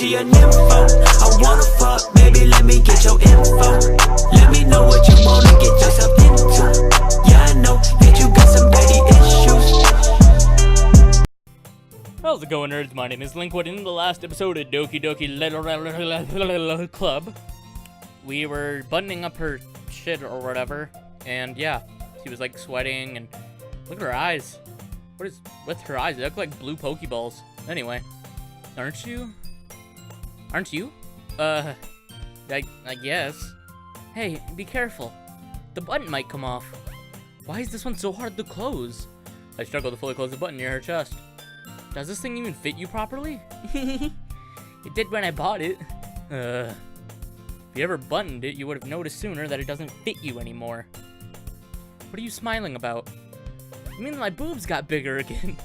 she a nympho. I wanna fuck, baby, let me get your info. Let me know what you wanna get yourself into. Yeah, I know that you got some daddy issues. How's it going, nerds? My name is Linkwood. In the last episode of Doki Doki Club, we were buttoning up her shit or whatever, and yeah, she was like sweating, and look at her eyes. What is with her eyes? They look like blue Pokeballs. Anyway, aren't you? Aren't you? I guess. Hey, be careful. The button might come off. Why is this one so hard to close? I struggle to fully close the button near her chest. Does this thing even fit you properly? It did when I bought it. If you ever buttoned it, you would have noticed sooner that it doesn't fit you anymore. What are you smiling about? You mean my boobs got bigger again?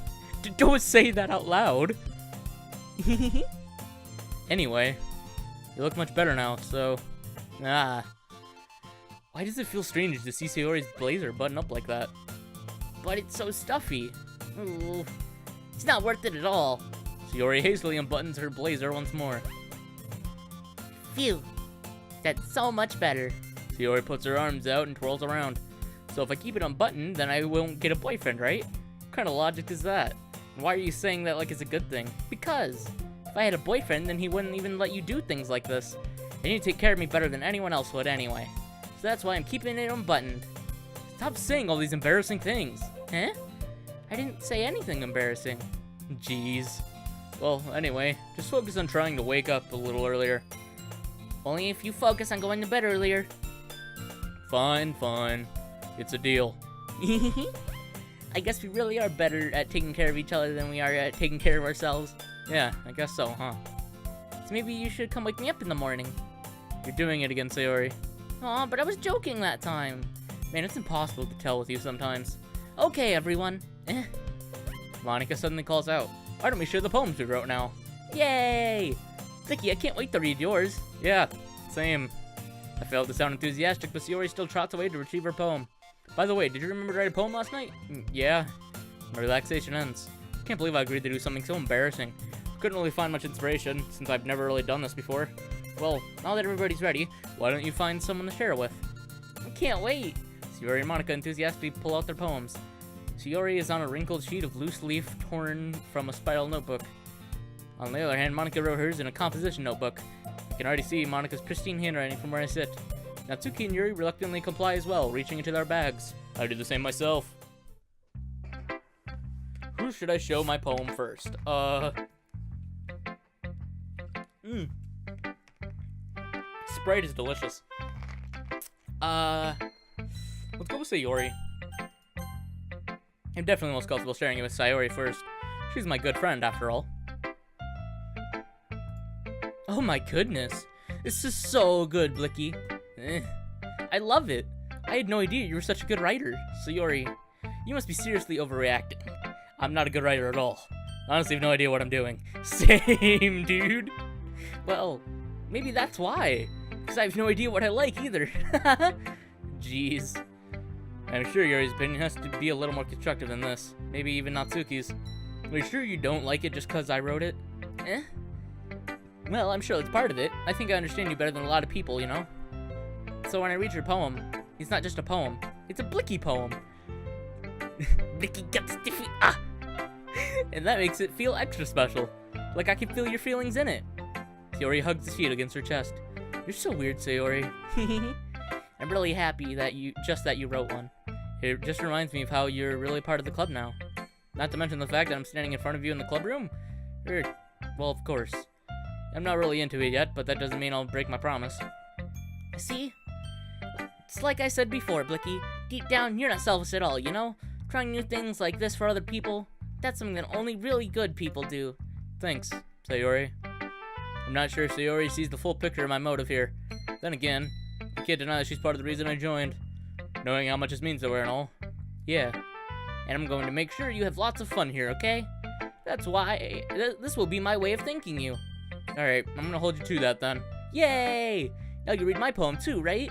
Don't say that out loud. Anyway, you look much better now, so... Why does it feel strange to see Sayori's blazer button up like that? But it's so stuffy. Ooh. It's not worth it at all. Sayori hastily unbuttons her blazer once more. Phew. That's so much better. Sayori puts her arms out and twirls around. So if I keep it unbuttoned, then I won't get a boyfriend, right? What kind of logic is that? And why are you saying that like it's a good thing? Because if I had a boyfriend, then he wouldn't even let you do things like this. And you take care of me better than anyone else would anyway. So that's why I'm keeping it unbuttoned. Stop saying all these embarrassing things. Huh? I didn't say anything embarrassing. Jeez. Well, anyway, just focus on trying to wake up a little earlier. Only if you focus on going to bed earlier. Fine, fine. It's a deal. I guess we really are better at taking care of each other than we are at taking care of ourselves. Yeah, I guess so, huh? So maybe you should come wake me up in the morning. You're doing it again, Sayori. Aw, but I was joking that time. Man, it's impossible to tell with you sometimes. Okay, everyone. Monica suddenly calls out. Why don't we share the poems we wrote now? Yay! Blicky, I can't wait to read yours. Yeah, same. I failed to sound enthusiastic, but Sayori still trots away to retrieve her poem. By the way, did you remember to write a poem last night? Yeah. My relaxation ends. Can't believe I agreed to do something so embarrassing. Couldn't really find much inspiration, since I've never really done this before. Well, now that everybody's ready, why don't you find someone to share with? I can't wait! Sayori and Monica enthusiastically pull out their poems. Sayori is on a wrinkled sheet of loose leaf torn from a spiral notebook. On the other hand, Monica wrote hers in a composition notebook. I can already see Monica's pristine handwriting from where I sit. Natsuki and Yuri reluctantly comply as well, reaching into their bags. I do the same myself. Who should I show my poem first? Sprite is delicious. Let's go with Sayori. I'm definitely most comfortable sharing it with Sayori first. She's my good friend, after all. Oh my goodness. This is so good, Blicky. I love it. I had no idea you were such a good writer. Sayori, you must be seriously overreacting. I'm not a good writer at all. Honestly, I have no idea what I'm doing. Same, dude. Well, maybe that's why. Because I have no idea what I like either. Jeez. I'm sure Yuri's opinion has to be a little more constructive than this. Maybe even Natsuki's. Are you sure you don't like it just because I wrote it? Well, I'm sure that's part of it. I think I understand you better than a lot of people, you know? So when I read your poem, it's not just a poem. It's a Blicky poem. Blicky got stiffy. And that makes it feel extra special. Like I can feel your feelings in it. Sayori hugs the sheet against her chest. You're so weird, Sayori. I'm really happy that you wrote one. It just reminds me of how you're really part of the club now. Not to mention the fact that I'm standing in front of you in the club room. Well, of course. I'm not really into it yet, but that doesn't mean I'll break my promise. See? It's like I said before, Blicky. Deep down, you're not selfish at all, you know? Trying new things like this for other people, that's something that only really good people do. Thanks, Sayori. I'm not sure if Sayori sees the full picture of my motive here. Then again, I can't deny that she's part of the reason I joined. Knowing how much this means to her and all. Yeah. And I'm going to make sure you have lots of fun here, okay? That's why this will be my way of thanking you. Alright, I'm gonna hold you to that then. Yay! Now you read my poem too, right?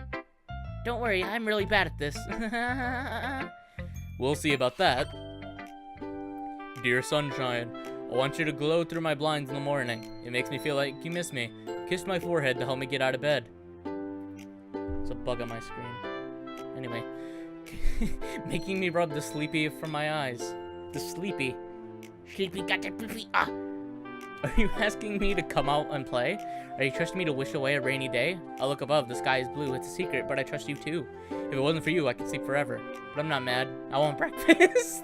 Don't worry, I'm really bad at this. We'll see about that. Dear Sunshine, I want you to glow through my blinds in the morning. It makes me feel like you miss me. Kiss my forehead to help me get out of bed. It's a bug on my screen. Anyway. Making me rub the sleepy from my eyes. The sleepy. Sleepy got the sleepy. Ah! Are you asking me to come out and play? Are you trusting me to wish away a rainy day? I look above, the sky is blue, it's a secret, but I trust you too. If it wasn't for you, I could sleep forever. But I'm not mad. I want breakfast.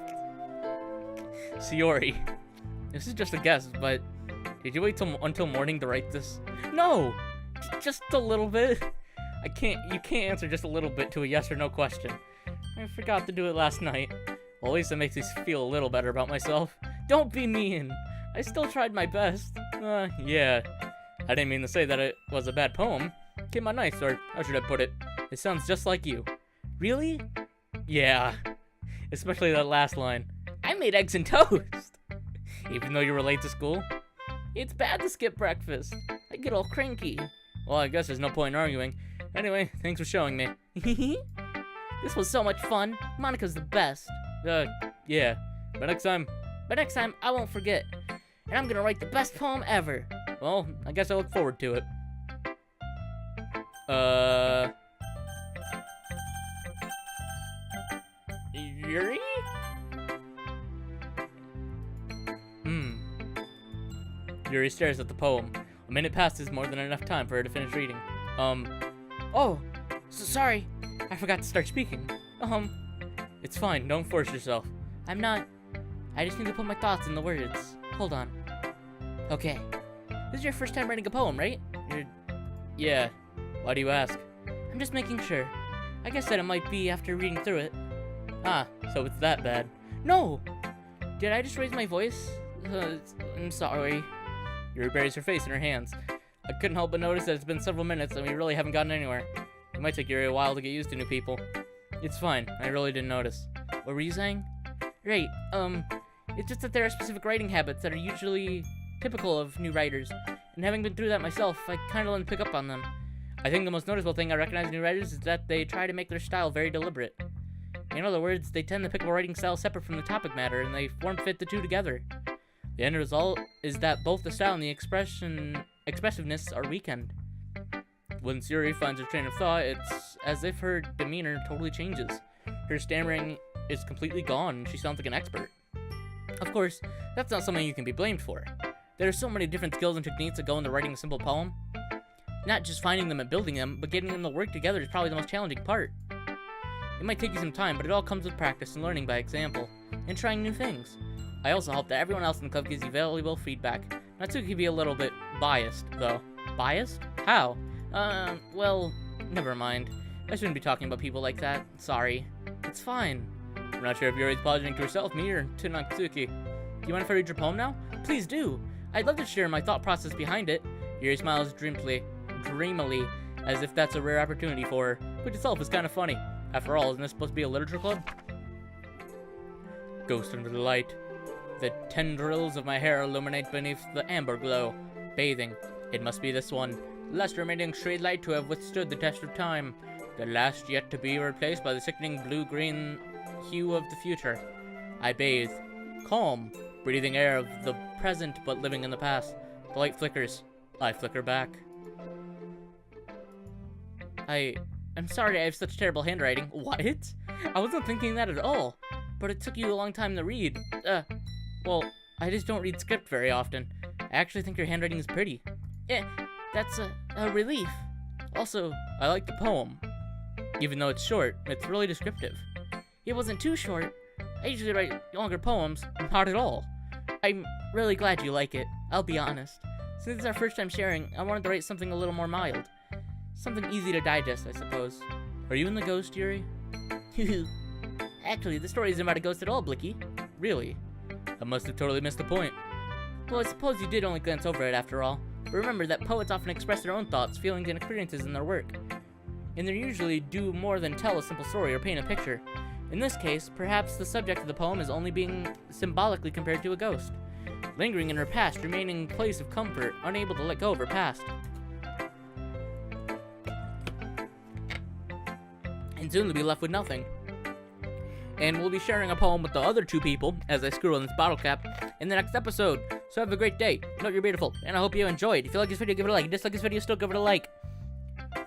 Sayori. This is just a guess, but did you wait until morning to write this? No! Just a little bit. You can't answer just a little bit to a yes or no question. I forgot to do it last night. Well, at least it makes me feel a little better about myself. Don't be mean. I still tried my best. Yeah. I didn't mean to say that it was a bad poem. Came out nice, or how should I put it? It sounds just like you. Really? Yeah. Especially that last line. I made eggs and toast. Even though you were late to school? It's bad to skip breakfast. I get all cranky. Well, I guess there's no point in arguing. Anyway, thanks for showing me. This was so much fun. Monica's the best. Yeah. But next time, I won't forget. And I'm gonna write the best poem ever. Well, I guess I look forward to it. Yuri? Yuri stares at the poem. A minute passes, more than enough time for her to finish reading. Oh, sorry. I forgot to start speaking. It's fine, don't force yourself. I'm not. I just need to put my thoughts in the words. Hold on. Okay. This is your first time writing a poem, right? Yeah. Why do you ask? I'm just making sure. I guess that it might be after reading through it. Ah, so it's that bad. No! Did I just raise my voice? I'm sorry. Yuri buries her face in her hands. I couldn't help but notice that it's been several minutes and we really haven't gotten anywhere. It might take Yuri a while to get used to new people. It's fine. I really didn't notice. What were you saying? Right, it's just that there are specific writing habits that are usually typical of new writers, and having been through that myself, I kind of learned to pick up on them. I think the most noticeable thing I recognize in new writers is that they try to make their style very deliberate. In other words, they tend to pick a writing style separate from the topic matter, and they form-fit the two together. The end result is that both the style and the expressiveness are weakened. When Yuri finds her train of thought, it's as if her demeanor totally changes. Her stammering is completely gone, and she sounds like an expert. Of course, that's not something you can be blamed for. There are so many different skills and techniques that go into writing a simple poem. Not just finding them and building them, but getting them to work together is probably the most challenging part. It might take you some time, but it all comes with practice and learning by example, and trying new things. I also hope that everyone else in the club gives you valuable feedback. Natsuki can be a little bit biased, though. Biased? How? Well, never mind. I shouldn't be talking about people like that. Sorry. It's fine. I'm not sure if Yuri's apologizing to herself, me, or to Natsuki. Do you mind if I read your poem now? Please do. I'd love to share my thought process behind it. Yuri smiles dreamily, as if that's a rare opportunity for her, which itself is kind of funny. After all, isn't this supposed to be a literature club? Ghost under the light. The tendrils of my hair illuminate beneath the amber glow. Bathing. It must be this one. The last remaining straight light to have withstood the test of time. The last yet to be replaced by the sickening blue-green hue of the future. I bathe. Calm. Breathing air of the present but living in the past. The light flickers. I flicker back. I'm sorry I have such terrible handwriting. What? I wasn't thinking that at all. But it took you a long time to read. Well, I just don't read script very often. I actually think your handwriting is pretty. That's a relief. Also, I like the poem. Even though it's short, it's really descriptive. It wasn't too short. I usually write longer poems. Not at all. I'm really glad you like it. I'll be honest. Since it's our first time sharing, I wanted to write something a little more mild. Something easy to digest, I suppose. Are you in the ghost, Yuri? Actually, the story isn't about a ghost at all, Blicky. Really? I must have totally missed the point. Well, I suppose you did only glance over it after all. But remember that poets often express their own thoughts, feelings, and experiences in their work. And they usually do more than tell a simple story or paint a picture. In this case, perhaps the subject of the poem is only being symbolically compared to a ghost, lingering in her past, remaining a place of comfort, unable to let go of her past. And soon to be left with nothing. And we'll be sharing a poem with the other two people, as I screw on this bottle cap, in the next episode. So have a great day. Know you're beautiful, and I hope you enjoyed. If you like this video, give it a like. If you dislike this video, still give it a like.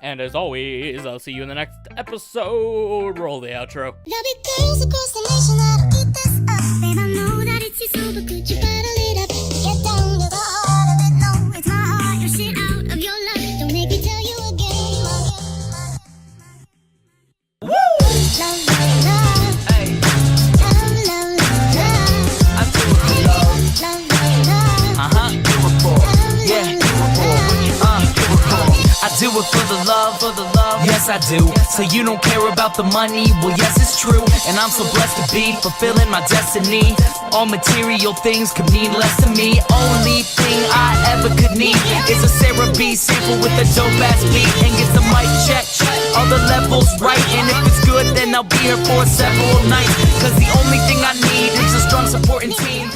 And as always, I'll see you in the next episode. Roll the outro. There'll be girls across the nation that'll eat this up. Babe, I know that it's your soul, but could you bottle it up? Get down to the heart of it. No, it's my heart. Your shit out of your life. Don't make me tell you again. Woo! Love, love, love. Hey. Love, love, love, love. I do it for love. Love, love, love. Do it for. Yeah, do it for. Do it for. I do it for the love, yes I do. So you don't care about the money, well yes it's true. And I'm so blessed to be fulfilling my destiny. All material things could mean less to me. Only thing I ever could need is a Sarah B sample with a dope ass beat. And get the mic check, all the levels right. And if it's good then I'll be here for several nights. Cause the only thing I need is a strong supporting team.